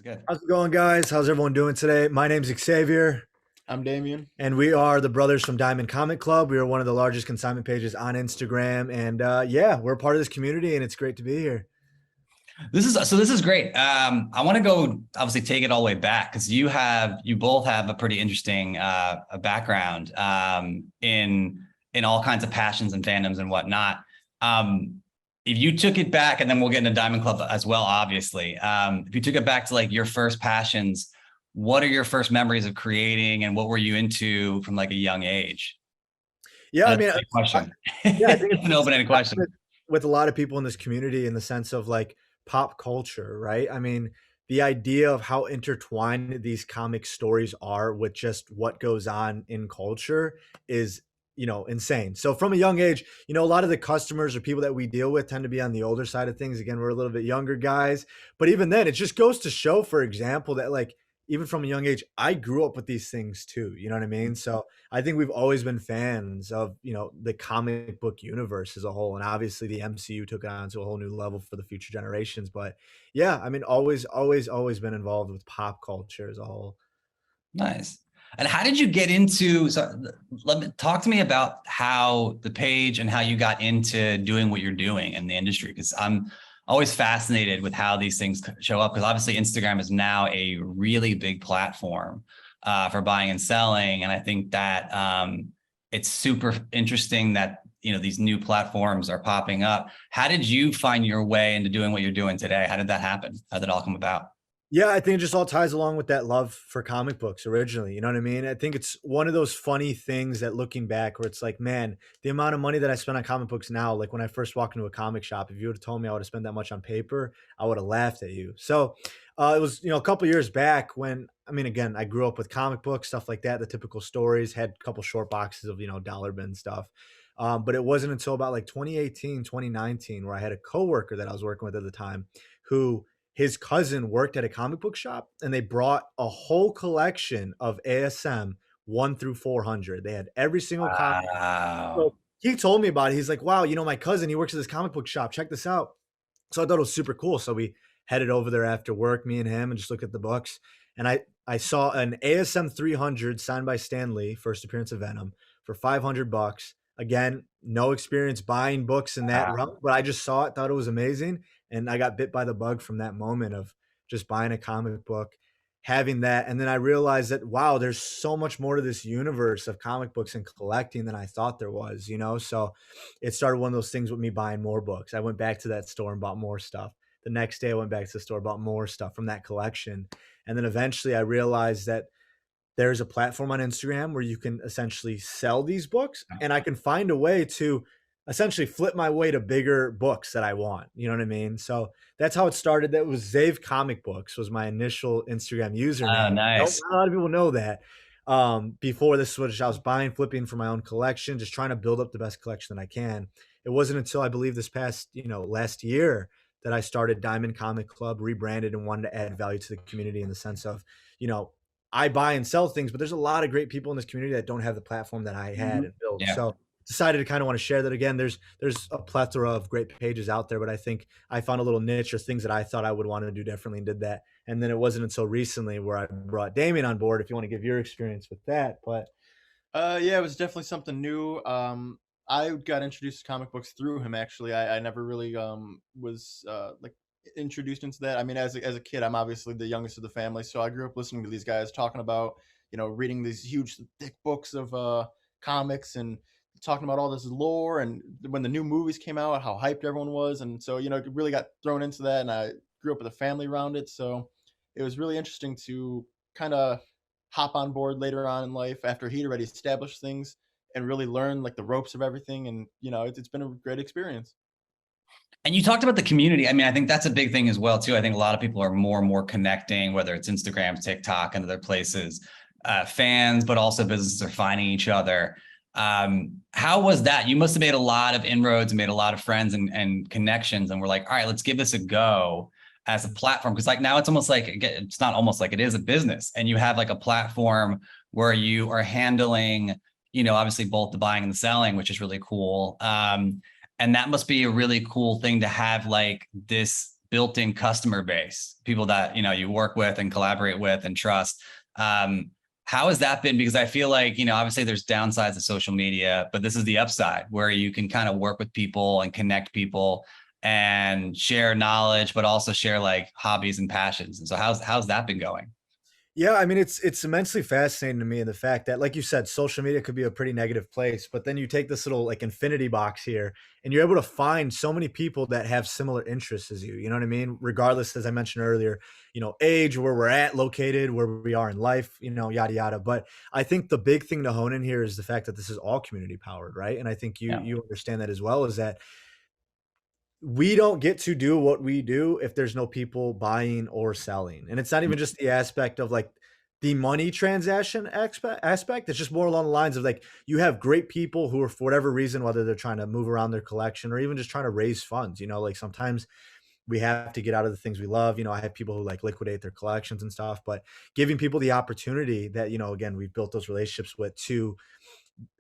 Good. How's it going, guys? How's everyone doing today? My name's Xavier, I'm Damien. and we are the brothers from Diamond Comic Club. We are one of the largest consignment pages on Instagram, and yeah, we're part of this community, and it's great to be here. This is great. I want to go obviously take it all the way back because you both have a pretty interesting background in all kinds of passions and fandoms and whatnot. If you took it back, and then we'll get into Diamond Club as well, obviously. If you took it back to like your first passions, what are your first memories of creating, and what were you into from like a young age? Yeah, That's I mean, a big question. yeah, I think It's an open-ended question. with a lot of people in this community in the sense of like pop culture, right? I mean, the idea of how intertwined these comic stories are with just what goes on in culture is, insane. So from a young age, a lot of the customers or people that we deal with tend to be on the older side of things. Again, we're a little bit younger guys, but even then, it just goes to show, for example, that like even from a young age, I grew up with these things too. You know what I mean? So I think we've always been fans of, the comic book universe as a whole. And obviously the MCU took it on to a whole new level for the future generations. But yeah, I mean, always been involved with pop culture as a whole. Nice. And how did you get into, so let me talk to me about how the page and how you got into doing what you're doing in the industry. Because I'm always fascinated with how these things show up, because obviously Instagram is now a really big platform for buying and selling. And I think that it's super interesting that, these new platforms are popping up. How did you find your way into doing what you're doing today? How did that happen? How did it all come about? Yeah, I think it just all ties along with that love for comic books originally. You know what I mean? I think it's one of those funny things that looking back where it's like, man, the amount of money that I spend on comic books now, like when I first walked into a comic shop, if you would have told me I would have spent that much on paper, I would have laughed at you. So it was, a couple years back when, I mean, again, I grew up with comic books, stuff like that, the typical stories, had a couple short boxes of, dollar bin stuff. But it wasn't until about like 2018, 2019, where I had a coworker that I was working with at the time who his cousin worked at a comic book shop, and they brought a whole collection of ASM 1 through 400. They had every single comic. Wow. So he told me about it. He's like, wow, my cousin, he works at this comic book shop. Check this out. So I thought it was super cool. So we headed over there after work, me and him, and just looked at the books. And I saw an ASM 300 signed by Stan Lee, first appearance of Venom, for $500. Again, no experience buying books in that realm, but I just saw it, thought it was amazing. And I got bit by the bug from that moment of just buying a comic book, having that. And then I realized that, wow, there's so much more to this universe of comic books and collecting than I thought there was, So it started one of those things with me buying more books. I went back to that store and bought more stuff. The next day I went back to the store, bought more stuff from that collection. And then eventually I realized that there's a platform on Instagram where you can essentially sell these books, and I can find a way to essentially flip my way to bigger books that I want. You know what I mean? So that's how it started. That was Zave Comic Books was my initial Instagram username. Nice. Not a lot of people know that. Before this switch, I was buying, flipping for my own collection, just trying to build up the best collection that I can. It wasn't until I believe this past, last year that I started Diamond Comic Club, rebranded, and wanted to add value to the community in the sense of, I buy and sell things, but there's a lot of great people in this community that don't have the platform that I had and built. Yeah. So decided to kind of want to share that again. There's a plethora of great pages out there, but I think I found a little niche or things that I thought I would want to do differently and did that. And then it wasn't until recently where I brought Damien on board, if you want to give your experience with that. But yeah, it was definitely something new. I got introduced to comic books through him. Actually, I never really was like introduced into that. I mean, as a kid, I'm obviously the youngest of the family, so I grew up listening to these guys talking about, reading these huge, thick books of comics and talking about all this lore. And when the new movies came out, how hyped everyone was, and so really got thrown into that. And I grew up with a family around it, so it was really interesting to kind of hop on board later on in life after he'd already established things and really learn like the ropes of everything. And it's been a great experience. And you talked about the community. I mean, I think that's a big thing as well, too. I think a lot of people are more and more connecting, whether it's Instagram, TikTok, and other places. Fans, but also businesses are finding each other. How was that? You must have made a lot of inroads and made a lot of friends and connections. And we're like, all right, let's give this a go as a platform. Because like now it's almost like, it's not almost like, it is a business. And you have like a platform where you are handling, obviously both the buying and the selling, which is really cool. And that must be a really cool thing to have, like this built-in customer base, people that, you know, you work with and collaborate with and trust. How has that been? Because I feel like, you know, obviously there's downsides of social media, but this is the upside where you can kind of work with people and connect people and share knowledge, but also share like hobbies and passions. And so how's that been going? Yeah, I mean, it's immensely fascinating to me, and the fact that, like you said, social media could be a pretty negative place, but then you take this little like infinity box here, and you're able to find so many people that have similar interests as you. You know what I mean? Regardless, as I mentioned earlier, you know, age, where we're at, located, where we are in life, you know, yada yada. But I think the big thing to hone in here is the fact that this is all community powered, right? And I think you Yeah. you understand that as well. Is that we don't get to do what we do if there's no people buying or selling. And it's not even just the aspect of like the money transaction aspect. It's just more along the lines of like you have great people who are, for whatever reason, whether they're trying to move around their collection or even just trying to raise funds, you know, like sometimes we have to get out of the things we love. You know, I have people who like liquidate their collections and stuff, but giving people the opportunity that, you know, again, we've built those relationships with to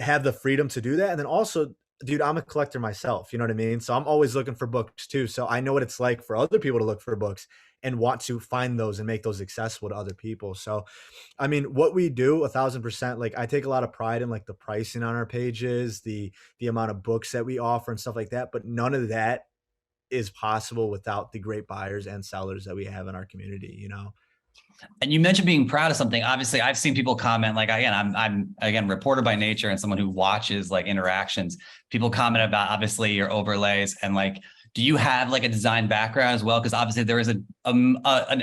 have the freedom to do that. And then also, dude, I'm a collector myself. You know what I mean? So I'm always looking for books too. So I know what it's like for other people to look for books and want to find those and make those accessible to other people. So, I mean, what we do 1,000%, like I take a lot of pride in like the pricing on our pages, the amount of books that we offer and stuff like that. But none of that is possible without the great buyers and sellers that we have in our community, you know? And you mentioned being proud of something. Obviously, I've seen people comment like, again, I'm again reporter by nature and someone who watches like interactions. People comment about obviously your overlays and like, do you have like a design background as well? Because obviously there is an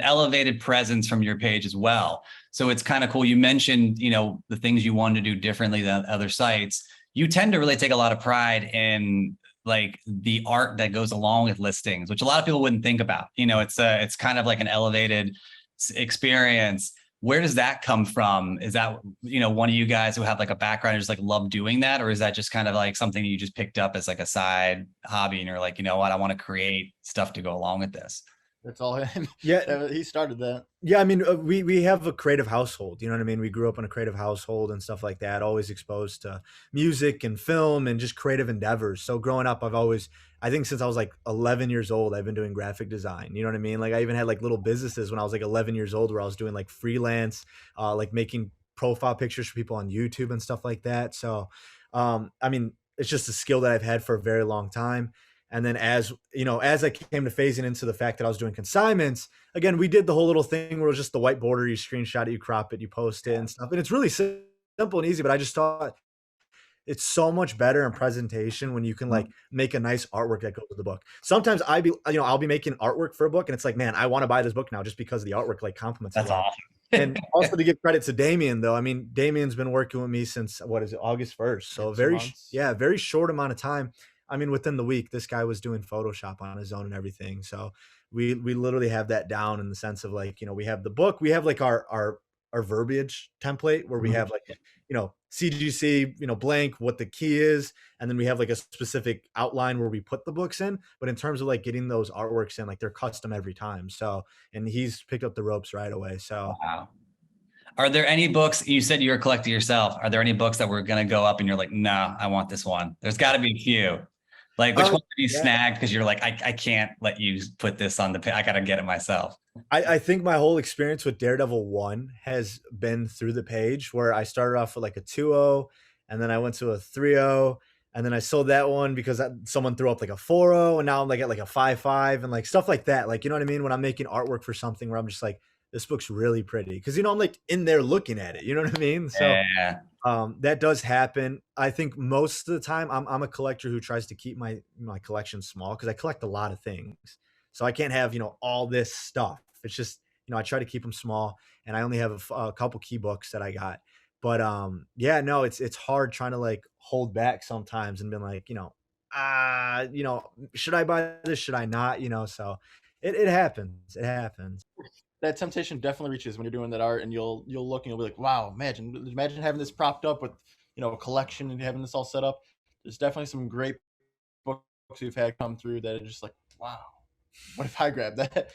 elevated presence from your page as well. So it's kind of cool. You mentioned, you know, the things you wanted to do differently than other sites. You tend to really take a lot of pride in like the art that goes along with listings, which a lot of people wouldn't think about. You know, it's kind of like an elevated experience. Where does that come from? Is that, you know, one of you guys who have like a background and just like love doing that? Or is that just kind of like something you just picked up as like a side hobby and you're like, you know what, I want to create stuff to go along with this? That's all him. Yeah. He started that. Yeah, I mean, we have a creative household, you know what I mean? We grew up in a creative household and stuff like that, always exposed to music and film and just creative endeavors. So growing up, I think since I was like 11 years old, I've been doing graphic design. You know what I mean? Like I even had like little businesses when I was like 11 years old where I was doing like freelance, like making profile pictures for people on YouTube and stuff like that. So, I mean, it's just a skill that I've had for a very long time. And then as you know, as I came to phasing into the fact that I was doing consignments, again, we did the whole little thing where it was just the white border, you screenshot it, you crop it, you post it and stuff. And it's really simple and easy, but I just thought it's so much better in presentation when you can like make a nice artwork that goes with the book. Sometimes I'll be making artwork for a book and it's like, man, I want to buy this book now just because the artwork like complements it. That's awesome. And also to give credit to Damien though. I mean, Damien's been working with me since what is it, August 1st. So very short amount of time. I mean, within the week, this guy was doing Photoshop on his own and everything. So we literally have that down in the sense of like, you know, we have the book, we have like our verbiage template where we have like, you know, CGC, you know, blank, what the key is. And then we have like a specific outline where we put the books in. But in terms of like getting those artworks in, like they're custom every time. So, and he's picked up the ropes right away. So, wow. Are there any books, you said you're a collector yourself, are there any books that were going to go up and you're like, no, I want this one? There's got to be a few. Like which one have you snagged because you're like, I can't let you put this on the page. I got to get it myself. I think my whole experience with Daredevil 1 has been through the page where I started off with like a 2.0 and then I went to a 3.0 and then I sold that one because someone threw up like a 4.0 and now I'm like at like a 5.5 and like stuff like that. Like, you know what I mean? When I'm making artwork for something where I'm just like, this book's really pretty because, you know, I'm like in there looking at it, you know what I mean? So yeah. That does happen. I think most of the time I'm a collector who tries to keep my collection small because I collect a lot of things. So I can't have, you know, all this stuff. It's just, you know, I try to keep them small and I only have a couple key books that I got. But yeah, no, it's hard trying to like hold back sometimes and been like, you know, should I buy this? Should I not? You know, so it happens. It happens. That temptation definitely reaches when you're doing that art and you'll look and you'll be like, wow, imagine having this propped up with, you know, a collection and having this all set up. There's definitely some great books we've had come through that are just like, wow, what if I grab that?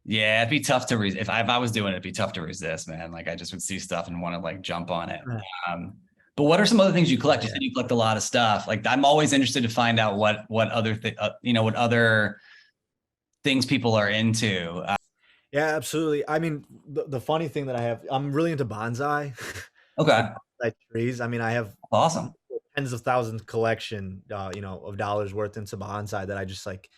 Yeah, it'd be tough to resist. If I was doing it, it'd be tough to resist, man. Like I just would see stuff and want to like jump on it. But what are some other things you collect? You said you collect a lot of stuff. Like I'm always interested to find out what other you know, what other things people are into. Yeah, absolutely. I mean, the funny thing that I have, I'm really into bonsai, like Okay, bonsai trees. I mean, I have awesome. tens of thousands collection, of dollars worth into bonsai that I just like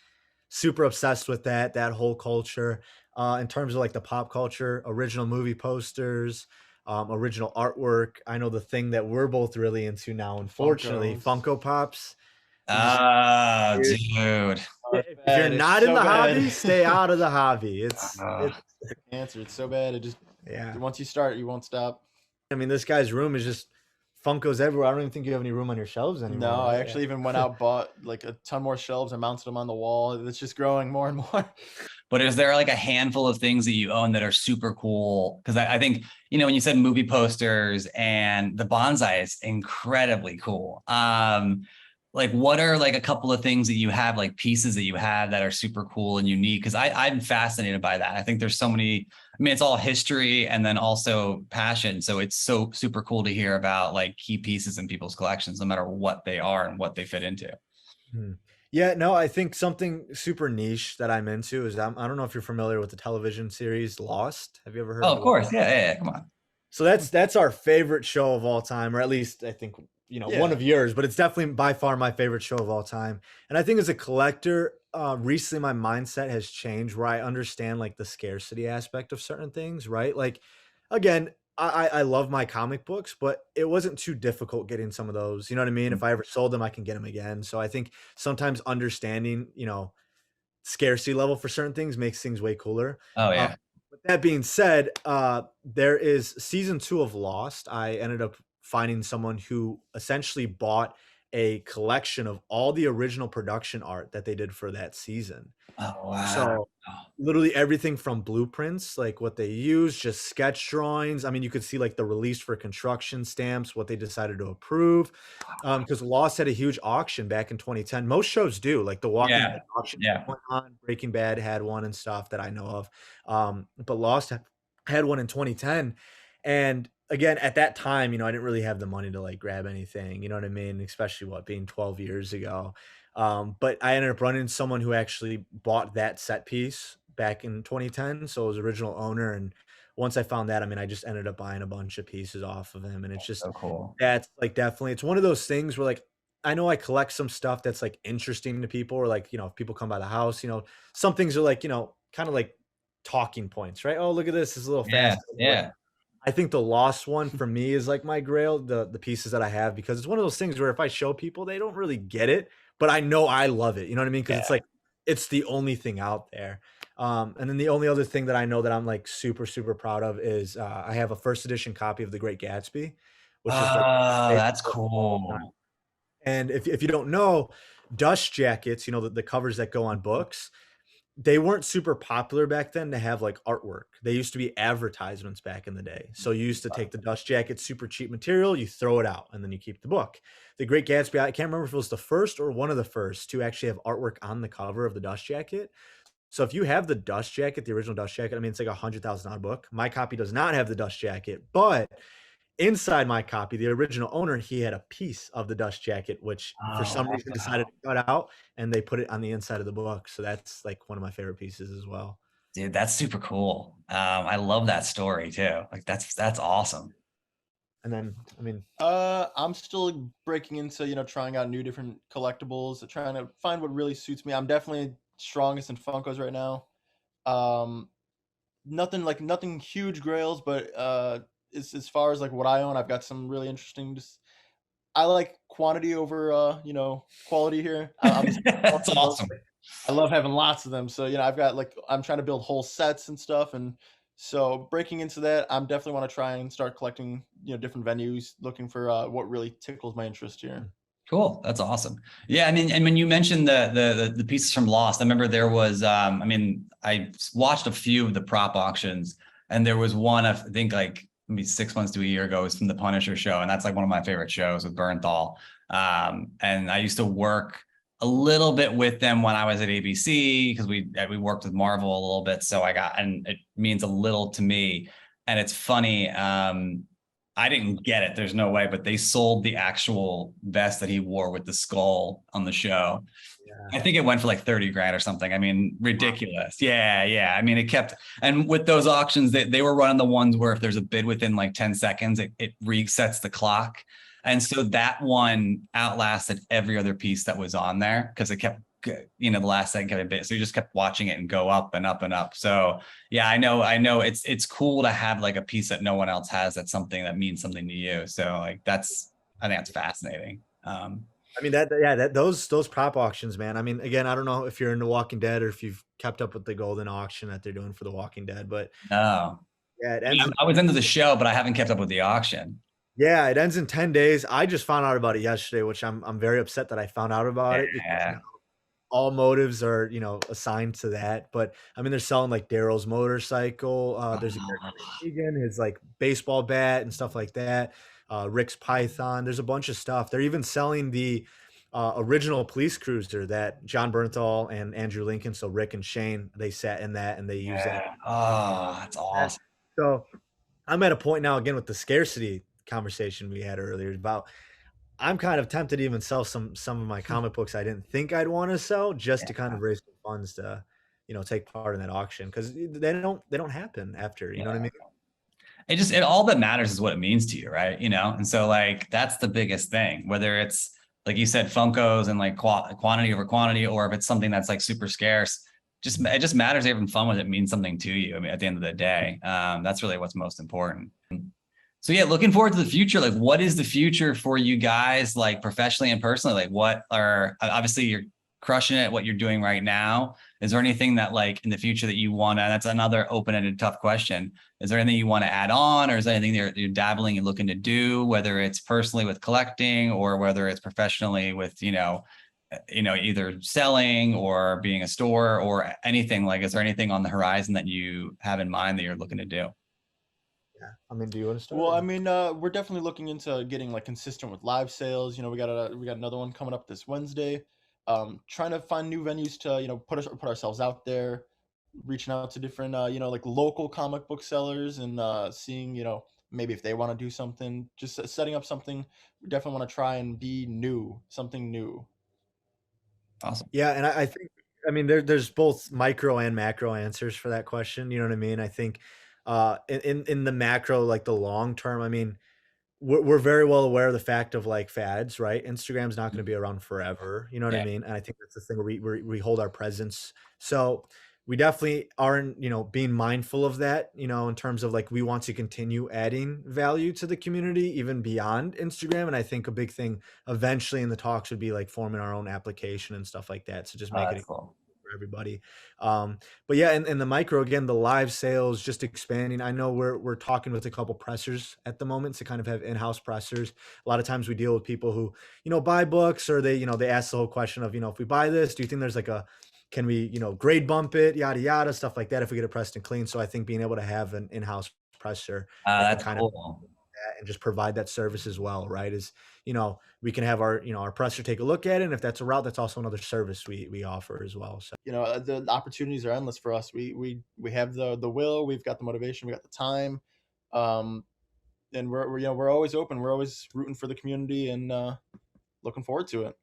super obsessed with that whole culture. In terms of like the pop culture, original movie posters, original artwork. I know the thing that we're both really into now, unfortunately, Funkos. Funko Pops. You just Oh, dude, dude. Oh, it's if you're bad. It's not in so the bad. hobby, stay out of the hobby. Uh, It's Cancer. It's so bad. It just yeah. once you start, you won't stop. I mean, this guy's room is just Funkos everywhere. I don't even think you have any room on your shelves No, anymore, I right? actually even went out, bought like a ton more shelves and mounted them on the wall. It's just growing more and more. but is there like a handful of things that you own that are super cool? Because I think, when you said movie posters and the bonsai is incredibly cool. Like what are like a couple of things that you have, like pieces that you have that are super cool and unique? Because I'm fascinated by that. I think there's so many, it's all history and then also passion. So it's so super cool to hear about like key pieces in people's collections, no matter what they are and what they fit into. Hmm. Yeah, no, I think something super niche that I'm into is I don't know if you're familiar with the television series Lost. Have you ever heard Oh, of of Lost? course. Yeah, yeah, yeah. Come on. So that's our favorite show of all time, or at least I think one Yeah. of yours, but it's definitely by far my favorite show of all time. And I think as a collector, recently my mindset has changed where I understand like the scarcity aspect of certain things, right? Like again, I love my comic books, but it wasn't too difficult getting some of those. You know what I mean? If I ever sold them, I can get them again. So I think sometimes understanding, scarcity level for certain things makes things way cooler. Oh, Uh, yeah. with that being said, there is season 2 of Lost. I ended up finding someone who essentially bought a collection of all the original production art that they did for that season. Oh, wow. So literally everything from blueprints, like what they use, just sketch drawings. I mean, you could see like the release for construction stamps, what they decided to approve. Because Lost had a huge auction back in 2010. Most shows do, like The Walking Yeah. Dead auction Yeah. went on, Breaking Bad had one and stuff that I know of. But Lost had one in 2010. And again, at that time, I didn't really have the money to like grab anything, you know what I mean? Especially what being 12 years ago. But I ended up running into someone who actually bought that set piece back in 2010. So it was original owner. And once I found that, I mean, I just ended up buying a bunch of pieces off of him. And it's just So cool. that's like definitely it's one of those things where like I know I collect some stuff that's like interesting to people, or like, if people come by the house, some things are like, kind of like talking points, right? Oh, look at this, it's a little Yeah. fast. Yeah. I think the lost one for me is like my grail, the pieces that I have, because it's one of those things where if I show people, they don't really get it, but I know I love it. You know what I mean? Because it's Yeah. like it's the only thing out there. And then the only other thing that I know that I'm like super super proud of is I have a first edition copy of The Great Gatsby, which is like Oh, favorite that's book of all time. cool. And if you don't know, dust jackets, the covers that go on books, they weren't super popular back then to have like artwork. They used to be advertisements back in the day. So you used to take the dust jacket, super cheap material, you throw it out, and then you keep the book. The Great Gatsby, I can't remember if it was the first or one of the first to actually have artwork on the cover of the dust jacket. So if you have the dust jacket, the original dust jacket, I mean, it's like $100,000 book. My copy does not have the dust jacket, but inside my copy, the original owner, he had a piece of the dust jacket, which for Oh, some reason decided to cut out, and they put it on the inside of the book. So that's like one of my favorite pieces as well. dude, that's super cool. I love that story too. Like that's awesome. And then, I mean, I'm still breaking into, trying out new different collectibles, trying to find what really suits me. I'm definitely strongest in Funkos right now. Um, nothing huge grails, but as far as like what I own, I've got some really interesting. Just I like quantity over quality here. That's awesome. I love having lots of them. So, I've got like I'm trying to build whole sets and stuff, and so breaking into that, I'm definitely want to try and start collecting, different venues, looking for what really tickles my interest here. Cool. That's awesome. Yeah, I mean, and when you mentioned the pieces from Lost, I remember there was I watched a few of the prop auctions, and there was one I think like maybe 6 months to a year ago, it was from the Punisher show, and that's like one of my favorite shows with Bernthal. And I used to work a little bit with them when I was at ABC because we worked with Marvel a little bit, so I got, and it means a little to me. And it's funny. I didn't get it. There's no way, but they sold the actual vest that he wore with the skull on the show. Yeah. I think it went for like 30 grand or something. I mean, ridiculous. Yeah, yeah. I mean, it kept, and with those auctions, they were running the ones where if there's a bid within like 10 seconds, it resets the clock. And so that one outlasted every other piece that was on there because it kept, the last second kept a bit. So you just kept watching it and go up and up and up. So yeah, I know it's cool to have like a piece that no one else has. That's something that means something to you. So like I think that's fascinating. I mean that those prop auctions, man. I mean, again, I don't know if you're into Walking Dead or if you've kept up with the golden auction that they're doing for the Walking Dead, but No, yeah, it I mean, ends. I was into the show, but I haven't kept up with the auction. Yeah, it ends in 10 days. I just found out about it yesterday, which I'm very upset that I found out about it because Yeah. all motives are, assigned to that. But I mean, they're selling like Daryl's motorcycle. There's a Gary Egan, his like baseball bat and stuff like that. Rick's Python. There's a bunch of stuff. They're even selling the original police cruiser that John Bernthal and Andrew Lincoln, so Rick and Shane, they sat in that and they use that. Yeah. Oh, that's awesome. So I'm at a point now again with the scarcity conversation we had earlier about I'm kind of tempted to even sell some of my comic books I didn't think I'd want to sell just to kind Yeah. of raise some funds to, take part in that auction because they don't happen after, you know what I Yeah. mean? It all that matters is what it means to you, right? And so like that's the biggest thing, whether it's like you said, Funkos and like quantity over quantity, or if it's something that's like super scarce, it just matters having fun with it means something to you. I mean, at the end of the day, that's really what's most important. So yeah, looking forward to the future. Like, what is the future for you guys, like professionally and personally? Like, what are obviously you're crushing it, what you're doing right now. Is there anything that like in the future that you want to, that's another open-ended tough question. Is there anything you want to add on, or is there anything you're dabbling and looking to do, whether it's personally with collecting or whether it's professionally with, either selling or being a store or anything? Like, is there anything on the horizon that you have in mind that you're looking to do? Yeah. I mean, do you want to start? Well, I mean, we're definitely looking into getting like consistent with live sales. We got another one coming up this Wednesday. Trying to find new venues to put ourselves out there, reaching out to different like local comic book sellers and seeing maybe if they want to do something. Just setting up something. We definitely want to try and be new, something new. Awesome. Yeah, and I think I mean there's both micro and macro answers for that question. You know what I mean? I think in the macro, like the long term, I mean, we're very well aware of the fact of like fads, right? Instagram's not going to be around forever. You know what I Yeah. mean? And I think that's the thing where we hold our presence. So we definitely aren't, being mindful of that, in terms of like we want to continue adding value to the community even beyond Instagram. And I think a big thing eventually in the talks would be like forming our own application and stuff like that. So just make it That's cool. for everybody. But yeah, and the micro again, the live sales just expanding. I know we're talking with a couple pressers at the moment to kind of have in-house pressers. A lot of times we deal with people who, buy books or they ask the whole question of, if we buy this, do you think there's like can we, grade bump it, yada yada, stuff like that if we get it pressed and clean. So I think being able to have an in-house presser that can That's kind of cool. that and just provide that service as well, right? We can have our, our presser take a look at it. And if that's a route, that's also another service we offer as well. So, The opportunities are endless for us. We have the will, we've got the motivation, we got the time, um, and we're always open. We're always rooting for the community and looking forward to it.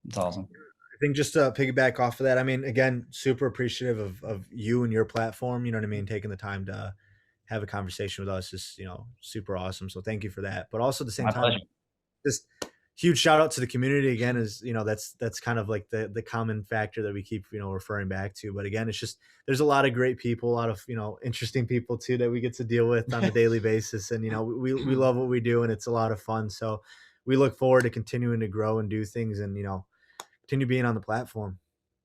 It's awesome. I think just to piggyback off of that, I mean, again, super appreciative of you and your platform, you know what I mean? Taking the time to have a conversation with us is, super awesome. So thank you for that. But also at the same My time, pleasure. just huge shout out to the community again is that's kind of like the common factor that we keep referring back to. But again, it's just there's a lot of great people, a lot of interesting people too that we get to deal with on a daily basis, and we love what we do and it's a lot of fun. So we look forward to continuing to grow and do things and continue being on the platform.